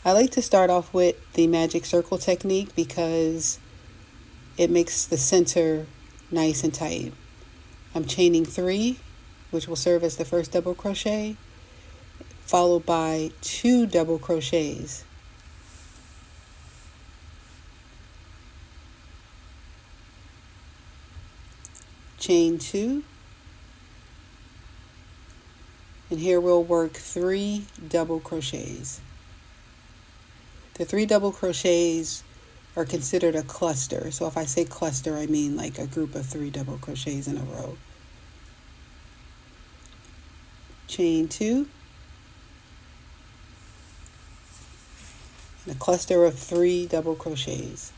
I like to start off with the magic circle technique because it makes the center nice and tight. I'm chaining 3, which will serve as the first double crochet, followed by 2 double crochets. Chain 2, and here we'll work 3 double crochets. The 3 double crochets are considered a cluster. So if I say cluster, I mean like a group of 3 double crochets in a row. Chain 2, and a cluster of 3 double crochets.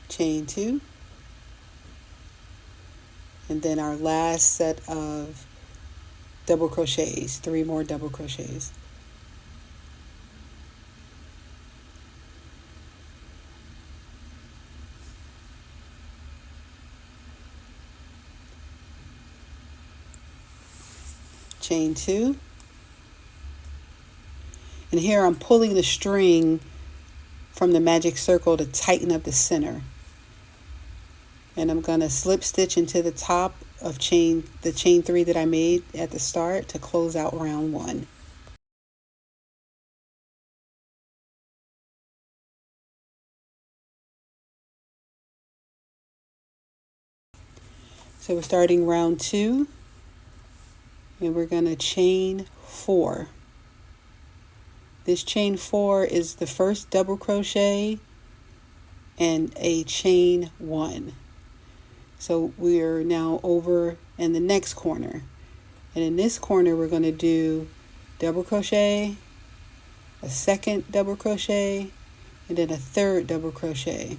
Chain 2, and then our last set of double crochets, 3 more double crochets. Chain 2, and here I'm pulling the string from the magic circle to tighten up the center. And I'm going to slip stitch into the top of the chain 3 that I made at the start to close out round 1. So we're starting round 2, and we're going to chain 4. This chain 4 is the first double crochet and a chain 1. So we're now over in the next corner. And in this corner, we're going to do double crochet, a second double crochet, and then a third double crochet.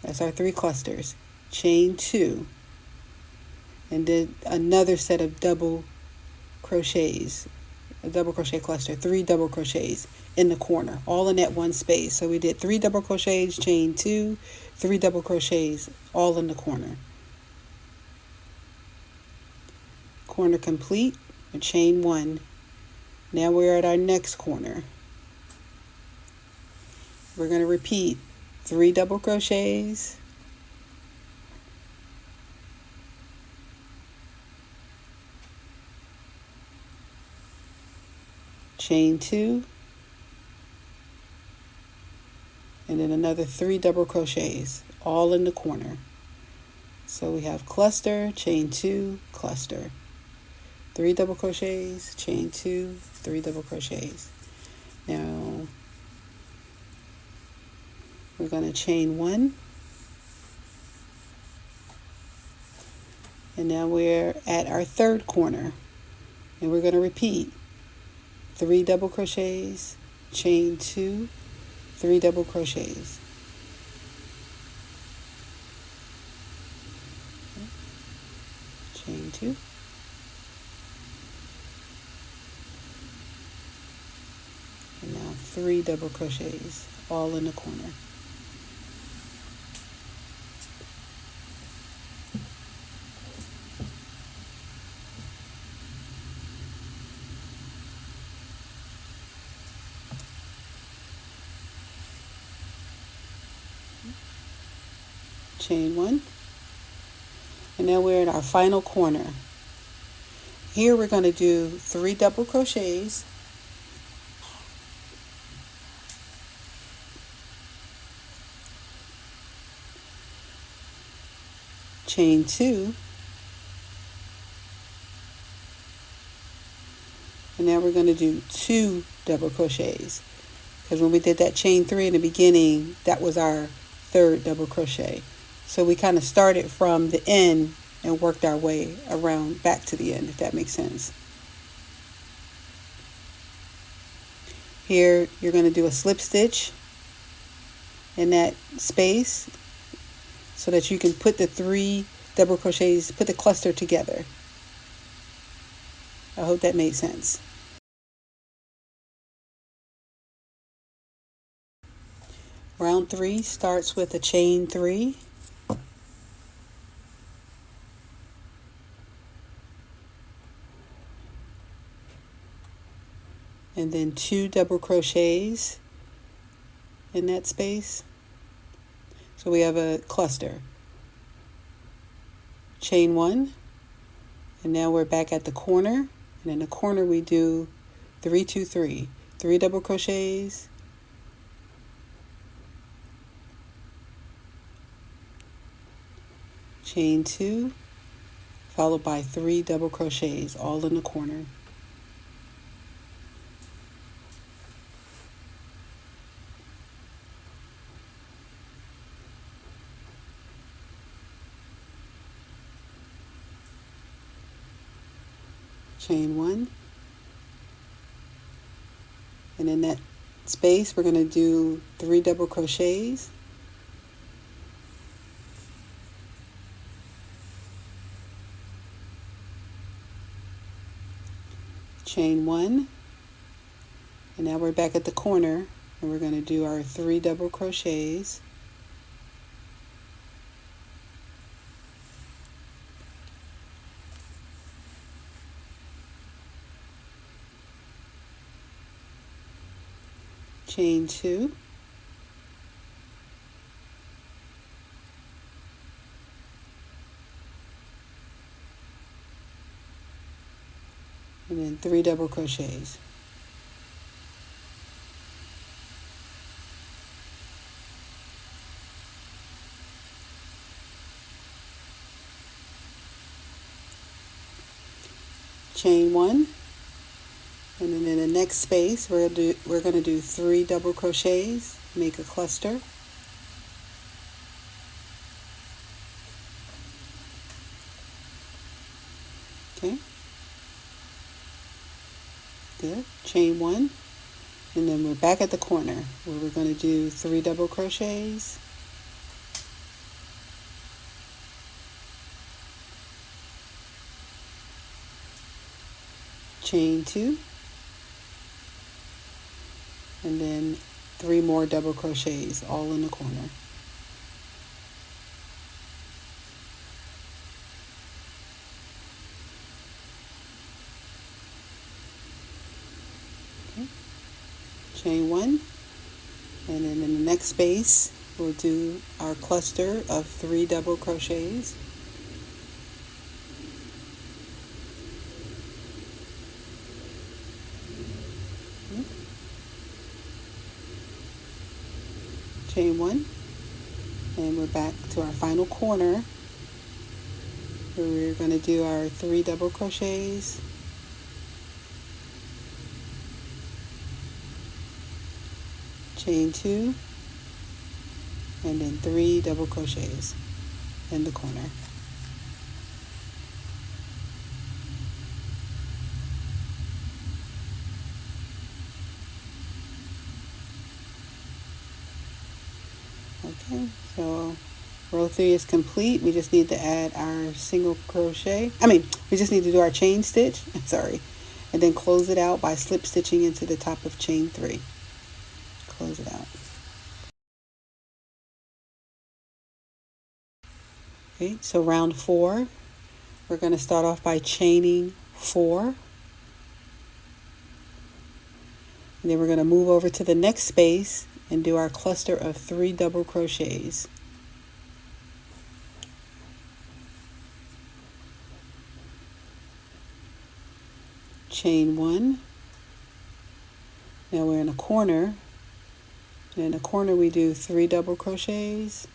That's our 3 clusters. Chain 2, and then another set of double crochets, a double crochet cluster, 3 double crochets in the corner, all in that one space. So we did 3 double crochets, chain 2, 3 double crochets, all in the corner. Corner complete, and chain 1. Now we're at our next corner. We're going to repeat 3 double crochets, chain 2, and then another 3 double crochets, all in the corner. So we have cluster, chain 2, cluster, 3 double crochets, chain 2, 3 double crochets. Now we're going to chain 1, and now we're at our third corner, and we're going to repeat 3 double crochets, chain 2, 3 double crochets. Chain 2. And now 3 double crochets, all in the corner. Chain 1, and now we're in our final corner. Here we're going to do 3 double crochets, chain 2, and now we're going to do 2 double crochets, because when we did that chain 3 in the beginning, that was our third double crochet. So we kind of started from the end and worked our way around back to the end, if that makes sense. Here you're going to do a slip stitch in that space so that you can put the 3 double crochets, put the cluster together. I hope that made sense. Round 3 starts with a chain 3, and then 2 double crochets in that space. So we have a cluster. Chain 1, and now we're back at the corner, and in the corner we do 3, 2, 3, 3 double crochets, chain 2, followed by 3 double crochets all in the corner. Chain 1, and in that space we're going to do 3 double crochets, chain 1, and now we're back at the corner and we're going to do our 3 double crochets, chain 2, and then 3 double crochets. Chain 1, and then in the next space we're going to do 3 double crochets, make a cluster. Okay. Good. Chain 1, and then we're back at the corner where we're going to do 3 double crochets, chain 2, and then 3 more double crochets all in the corner. Okay. Chain 1, and then in the next space we'll do our cluster of 3 double crochets, chain 1, and we're back to our final corner where we're going to do our 3 double crochets, chain 2, and then 3 double crochets in the corner. Okay, so row 3 is complete. We just need to add our single crochet. We just need to do our chain stitch, sorry, and then close it out by slip stitching into the top of chain 3. Close it out. Okay, so round 4, we're going to start off by chaining 4. And then we're going to move over to the next space and do our cluster of 3 double crochets. Chain 1. Now we're in a corner. And in a corner we do 3 double crochets.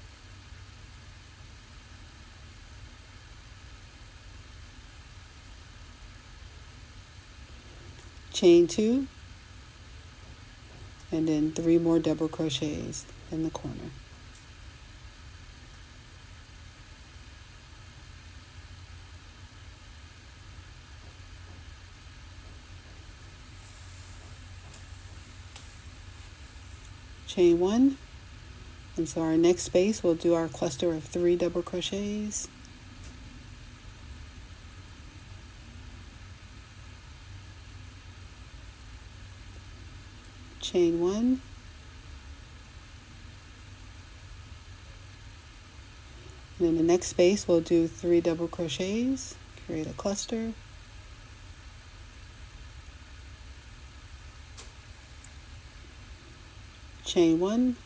Chain 2. And then 3 more double crochets in the corner. Chain 1, and so our next space we'll do our cluster of 3 double crochets, chain 1, And in the next space we'll do 3 double crochets, create a cluster, chain 1,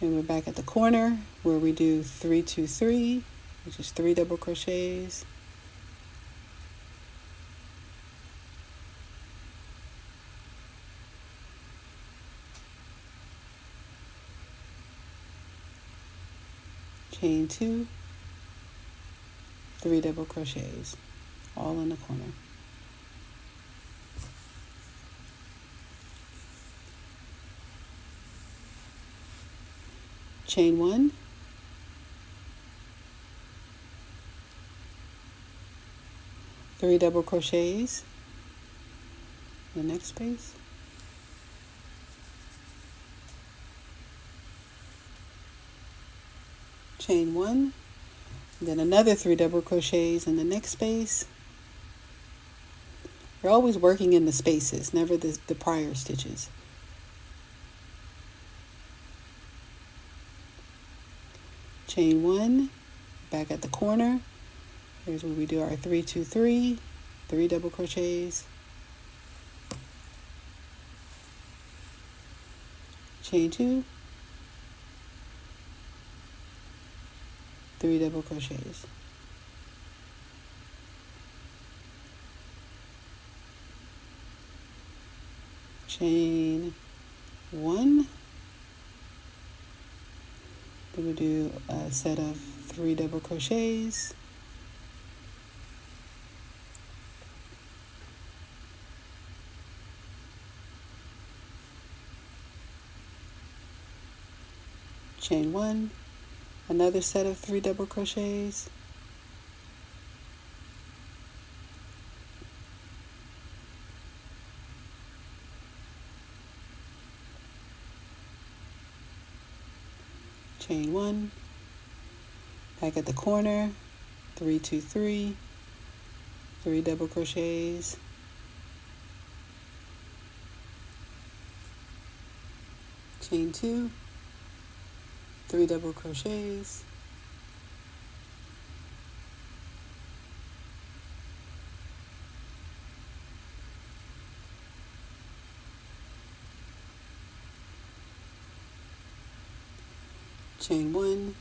and we're back at the corner where we do 3 2 3, which is 3 double crochets, chain 2, 3 double crochets, all in the corner. Chain 1, three double crochets in the next space, chain 1, then another 3 double crochets in the next space. You're always working in the spaces, never the prior stitches. Chain 1, back at the corner. Here's where we do our 3 2 3, 3 double crochets, chain 2, 3 double crochets, chain 1, then we do a set of 3 double crochets, chain 1, another set of 3 double crochets, chain 1, back at the corner, 3 2 3, 3 double crochets, chain 2, 3 double crochets, chain 1,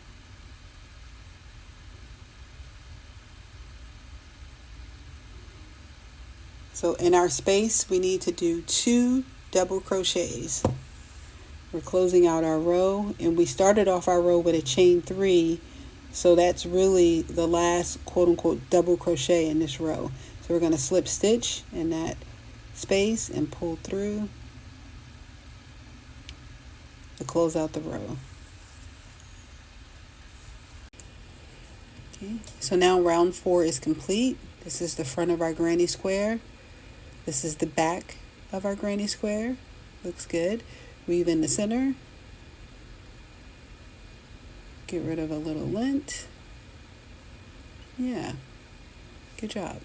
so in our space we need to do 2 double crochets. We're closing out our row, and we started off our row with a chain 3, so that's really the last quote-unquote double crochet in this row. So we're going to slip stitch in that space and pull through to close out the row. Okay, so now round 4 is complete. This is the front of our granny square. This is the back of our granny square. Looks good. Weave in the center. Get rid of a little lint. Yeah, good job.